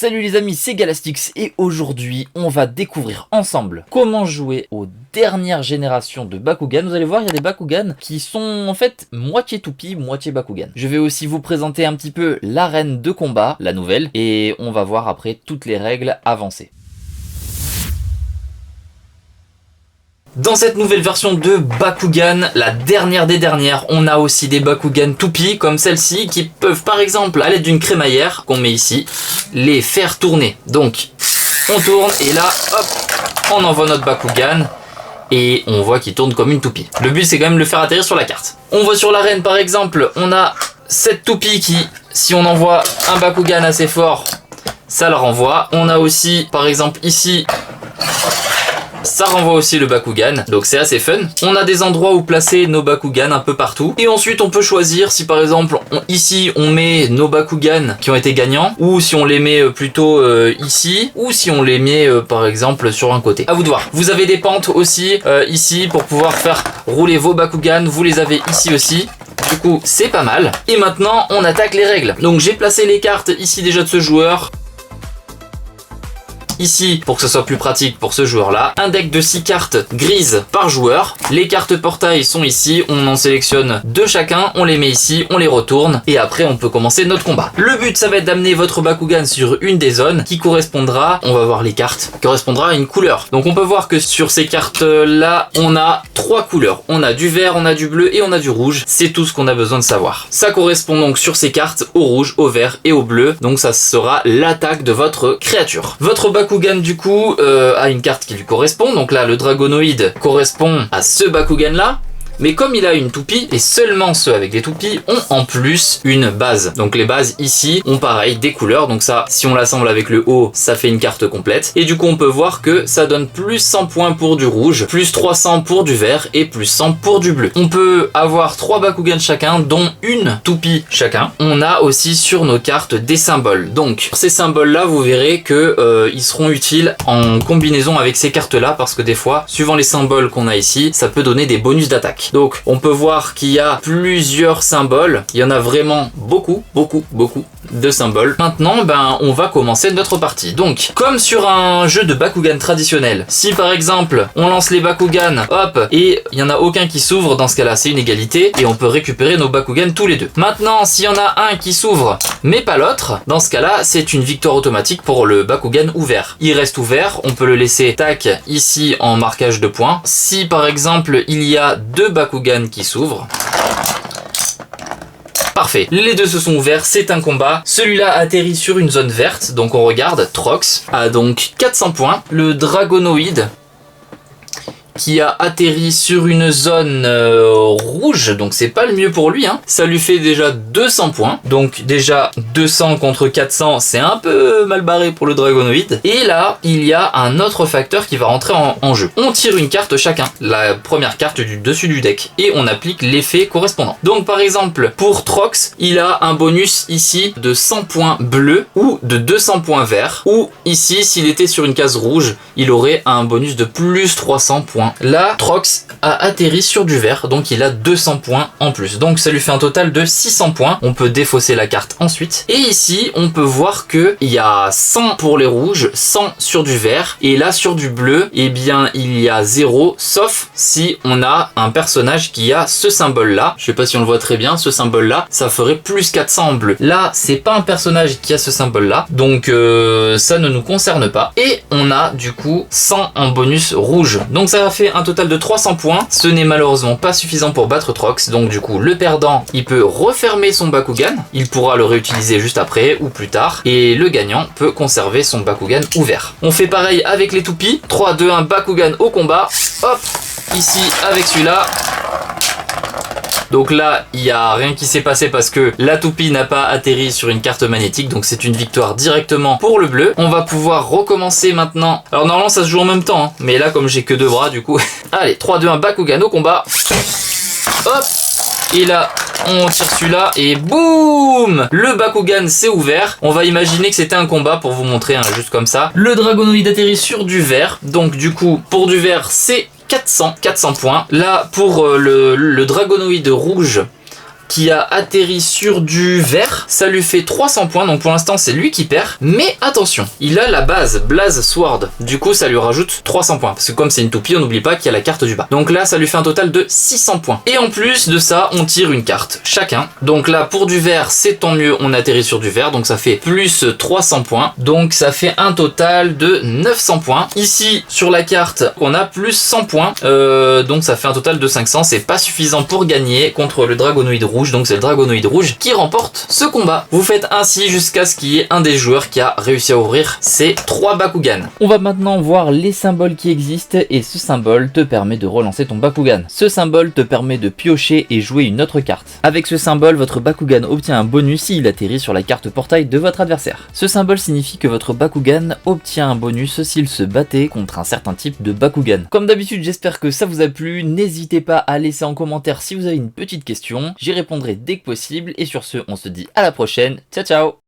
Salut les amis, c'est Galastix et aujourd'hui on va découvrir ensemble comment jouer aux dernières générations de Bakugan. Vous allez voir, il y a des Bakugan qui sont en fait moitié toupie, moitié Bakugan. Je vais aussi vous présenter un petit peu l'arène de combat, la nouvelle, et on va voir après toutes les règles avancées. Dans cette nouvelle version de Bakugan, la dernière des dernières, on a aussi des Bakugan toupies comme celle-ci qui peuvent par exemple, à l'aide d'une crémaillère qu'on met ici, les faire tourner. Donc on tourne et là, hop, on envoie notre Bakugan et on voit qu'il tourne comme une toupie. Le but c'est quand même de le faire atterrir sur la carte. On voit sur l'arène par exemple, on a cette toupie qui, si on envoie un Bakugan assez fort, ça le renvoie. On a aussi par exemple ici, ça renvoie aussi le Bakugan, donc c'est assez fun. On a des endroits où placer nos Bakugan un peu partout. Et ensuite on peut choisir si par exemple ici on met nos Bakugan qui ont été gagnants, ou si on les met plutôt ici, ou si on les met par exemple sur un côté. À vous de voir. Vous avez des pentes aussi ici pour pouvoir faire rouler vos Bakugan, vous les avez ici aussi. Du coup c'est pas mal. Et maintenant on attaque les règles. Donc j'ai placé les cartes ici déjà de ce joueur. Ici, pour que ce soit plus pratique pour ce joueur-là, un deck de 6 cartes grises par joueur. Les cartes portail sont ici, on en sélectionne 2 chacun, on les met ici, on les retourne, et après on peut commencer notre combat. Le but, ça va être d'amener votre Bakugan sur une des zones qui correspondra, on va voir les cartes, correspondra à une couleur. Donc on peut voir que sur ces cartes-là, on a 3 couleurs. On a du vert, on a du bleu et on a du rouge. C'est tout ce qu'on a besoin de savoir. Ça correspond donc sur ces cartes au rouge, au vert et au bleu. Donc ça sera l'attaque de votre créature. Votre Bakugan du coup a une carte qui lui correspond, donc là le Dragonoid correspond à ce Bakugan là. Mais comme il a une toupie, et seulement ceux avec des toupies ont en plus une base. Donc les bases ici ont pareil des couleurs. Donc ça, si on l'assemble avec le haut, ça fait une carte complète. Et du coup on peut voir que ça donne plus 100 points pour du rouge, plus 300 pour du vert et plus 100 pour du bleu. On peut avoir 3 Bakugan chacun, dont une toupie chacun. On a aussi sur nos cartes des symboles. Donc ces symboles là, vous verrez que ils seront utiles en combinaison avec ces cartes là, parce que des fois, suivant les symboles qu'on a ici, ça peut donner des bonus d'attaque. Donc on peut voir qu'il y a plusieurs symboles, il y en a vraiment beaucoup de symboles. Maintenant on va commencer notre partie. Donc comme sur un jeu de Bakugan traditionnel, si par exemple on lance les Bakugan, hop, et il n'y en a aucun qui s'ouvre, dans ce cas là c'est une égalité et on peut récupérer nos Bakugan tous les deux. Maintenant s'il y en a un qui s'ouvre mais pas l'autre, dans ce cas là c'est une victoire automatique pour le Bakugan ouvert. Il reste ouvert, on peut le laisser tac ici en marquage de points. Si par exemple il y a 2 Bakugan qui s'ouvrent, parfait, les deux se sont ouverts, c'est un combat. Celui-là atterrit sur une zone verte, donc on regarde, Trox a donc 400 points. Le Dragonoid qui a atterri sur une zone rouge, donc c'est pas le mieux pour lui, hein. Ça lui fait déjà 200 points, donc déjà 200 contre 400, c'est un peu mal barré pour le Dragonoid. Et là, il y a un autre facteur qui va rentrer en jeu. On tire une carte chacun, la première carte du dessus du deck, et on applique l'effet correspondant. Donc par exemple, pour Trox, il a un bonus ici de 100 points bleus, ou de 200 points verts, ou ici, s'il était sur une case rouge, il aurait un bonus de plus 300 points. Là, Trox a atterri sur du vert, donc il a 200 points en plus. Donc ça lui fait un total de 600 points. On peut défausser la carte ensuite. Et ici, on peut voir que il y a 100 pour les rouges, 100 sur du vert. Et là, sur du bleu, eh bien, il y a 0, sauf si on a un personnage qui a ce symbole-là. Je sais pas si on le voit très bien, ce symbole-là, ça ferait plus 400 en bleu. Là, c'est pas un personnage qui a ce symbole-là, donc ça ne nous concerne pas. Et on a du coup 100 en bonus rouge. Donc ça va fait un total de 300 points. Ce n'est malheureusement pas suffisant pour battre Trox, donc du coup le perdant il peut refermer son Bakugan, il pourra le réutiliser juste après ou plus tard, et le gagnant peut conserver son Bakugan ouvert. On fait pareil avec les toupies, 3, 2, 1, Bakugan au combat, hop, ici avec celui-là. Donc là, il n'y a rien qui s'est passé parce que la toupie n'a pas atterri sur une carte magnétique. Donc c'est une victoire directement pour le bleu. On va pouvoir recommencer maintenant. Alors normalement, ça se joue en même temps, hein. Mais là, comme j'ai que 2 bras, du coup... Allez, 3, 2, 1, Bakugan au combat. Hop. Et là, on tire celui-là et boum! Le Bakugan s'est ouvert. On va imaginer que c'était un combat pour vous montrer, hein, juste comme ça. Le Dragonoid atterrit sur du vert. Donc du coup, pour du vert, c'est 400 points. Là, pour le Dragonoid rouge, qui a atterri sur du vert. Ça lui fait 300 points, donc pour l'instant c'est lui qui perd. Mais attention, il a la base, Blaze Sword. Du coup ça lui rajoute 300 points, parce que comme c'est une toupie, on n'oublie pas qu'il y a la carte du bas. Donc là ça lui fait un total de 600 points. Et en plus de ça, on tire une carte chacun. Donc là pour du vert, c'est tant mieux, on atterrit sur du vert, donc ça fait plus 300 points. Donc ça fait un total de 900 points. Ici sur la carte, on a plus 100 points, donc ça fait un total de 500. C'est pas suffisant pour gagner contre le Dragonoid rouge, donc c'est le Dragonoid rouge qui remporte ce combat. Vous faites ainsi jusqu'à ce qu'il y ait un des joueurs qui a réussi à ouvrir ces 3 Bakugan. On va maintenant voir les symboles qui existent et ce symbole te permet de relancer ton Bakugan. Ce symbole te permet de piocher et jouer une autre carte. Avec ce symbole, votre Bakugan obtient un bonus s'il atterrit sur la carte portail de votre adversaire. Ce symbole signifie que votre Bakugan obtient un bonus s'il se battait contre un certain type de Bakugan. Comme d'habitude, j'espère que ça vous a plu. N'hésitez pas à laisser en commentaire si vous avez une petite question. J'y répondrai dès que possible et sur ce, on se dit à la prochaine. Ciao ciao.